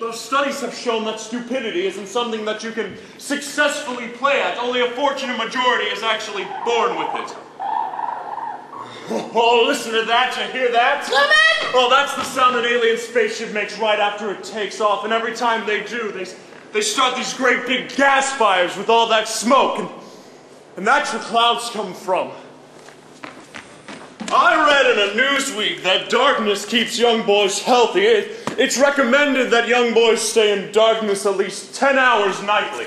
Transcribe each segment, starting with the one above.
Those studies have shown that stupidity isn't something that you can successfully play at. Only a fortunate majority is actually born with it. Oh, listen to that. You hear that? Lemon! Oh, that's the sound an alien spaceship makes right after it takes off. And every time they do, they start these great big gas fires with all that smoke. And that's where clouds come from. I read in a Newsweek that darkness keeps young boys healthy. It's recommended that young boys stay in darkness at least 10 hours nightly.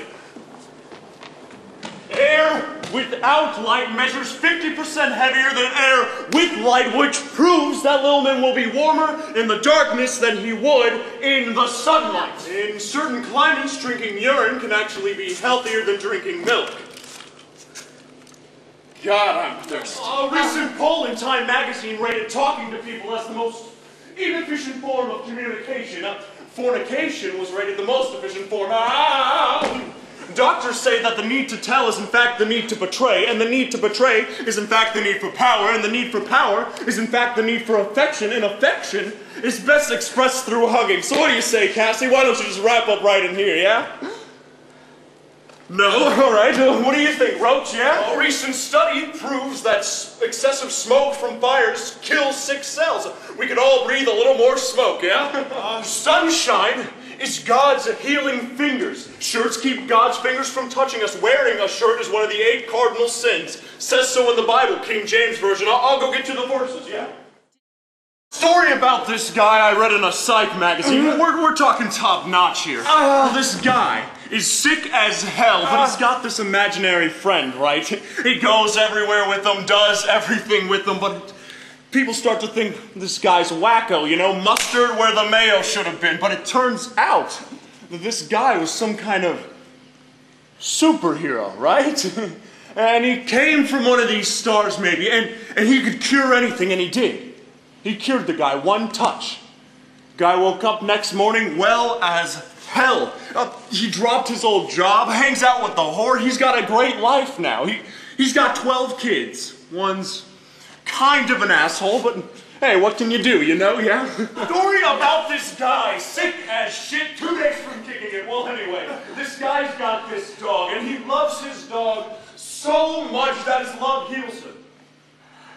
Air without light measures 50% heavier than air with light, which proves that little man will be warmer in the darkness than he would in the sunlight. In certain climates, drinking urine can actually be healthier than drinking milk. God, I'm thirsty. A recent poll in Time magazine rated talking to people as the most inefficient form of communication. Fornication was rated the most efficient form. Doctors say that the need to tell is in fact the need to betray, and the need to betray is in fact the need for power, and the need for power is in fact the need for affection, and affection is best expressed through hugging. So what do you say, Cassie? Why don't you just wrap up right in here, yeah? No? All right. What do you think, Roach, yeah? A recent study proves that excessive smoke from fires kills sick cells. We could all breathe a little more smoke, yeah? Sunshine is God's healing fingers. Shirts keep God's fingers from touching us. Wearing a shirt is one of the 8 cardinal sins. Says so in the Bible, King James Version. I'll go get you the verses, yeah? Story about this guy I read in a psych magazine. We're talking top notch here. This guy is sick as hell, but he's got this imaginary friend, right? He goes everywhere with them, does everything with them, but people start to think this guy's wacko, you know, mustard where the mayo should have been. But it turns out that this guy was some kind of superhero, right? And he came from one of these stars maybe, and he could cure anything, and he did. He cured the guy, one touch. Guy woke up next morning well as hell. He dropped his old job, hangs out with the whore. He's got a great life now. He's got 12 kids. One's kind of an asshole, but hey, what can you do, you know, yeah? Story about this guy, sick as shit, 2 days from kicking it. Well, anyway, this guy's got this dog, and he loves his dog so much that his love heals him.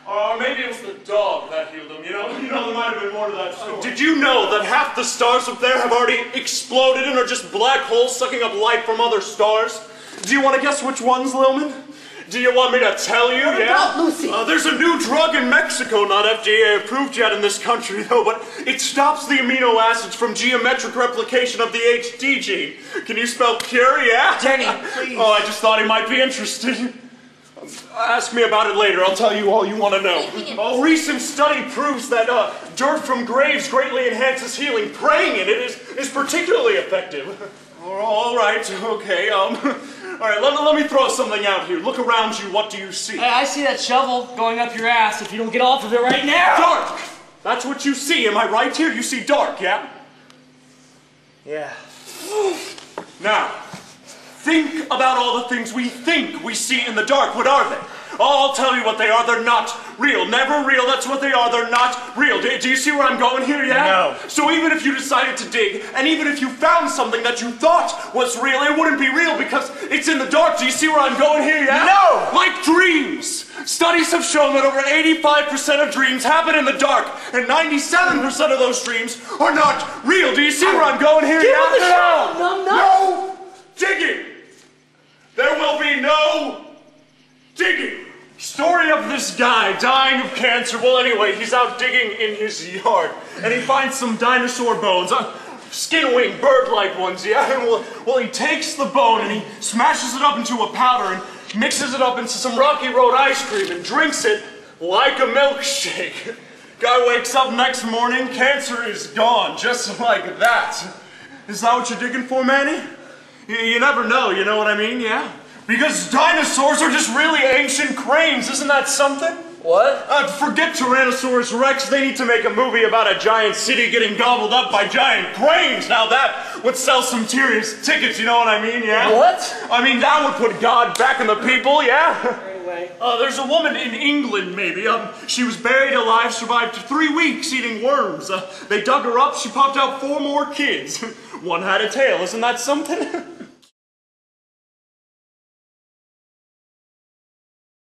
Or maybe it was the dog that healed him, you know? There might have been more to that story. Did you know that half the stars up there have already exploded and are just black holes sucking up light from other stars? Do you want to guess which ones, Lilman? Do you want me to tell you? What about Lucy? There's a new drug in Mexico, not FDA approved yet in this country though, but it stops the amino acids from geometric replication of the HD gene. Can you spell cure, yeah? Denny, please. Oh, I just thought he might be interested. Ask me about it later. I'll tell you all you want to know. A recent study proves that dirt from graves greatly enhances healing. Praying in it is particularly effective. All right, okay. All right, let me throw something out here. Look around you. What do you see? I see that shovel going up your ass if you don't get off of it right now. Dark. That's what you see. Am I right here? You see dark, yeah? Yeah. Now, think about all the things we think we see in the dark. What are they? Oh, I'll tell you what they are. They're not real. Never real. That's what they are. They're not real. Do you see where I'm going here, yeah? No. So even if you decided to dig, and even if you found something that you thought was real, it wouldn't be real because it's in the dark. Do you see where I'm going here, yeah? No! Like dreams. Studies have shown that over 85% of dreams happen in the dark, and 97% of those dreams are not real. Do you see where I'm going here, yeah? No. Digging! There will be no digging! Story of this guy dying of cancer. Well, anyway, he's out digging in his yard, and he finds some dinosaur bones, skin-wing, bird-like ones, yeah? And well, he takes the bone and he smashes it up into a powder and mixes it up into some Rocky Road ice cream and drinks it like a milkshake. Guy wakes up next morning, cancer is gone, just like that. Is that what you're digging for, Manny? You never know, you know what I mean, yeah? Because dinosaurs are just really ancient cranes, isn't that something? What? Forget Tyrannosaurus Rex, they need to make a movie about a giant city getting gobbled up by giant cranes. Now that would sell some serious tickets, you know what I mean, yeah? What? I mean, that would put God back in the people, yeah? Very well. Right. There's a woman in England, maybe. She was buried alive, survived 3 weeks eating worms. They dug her up, she popped out 4 more kids. One had a tail, isn't that something?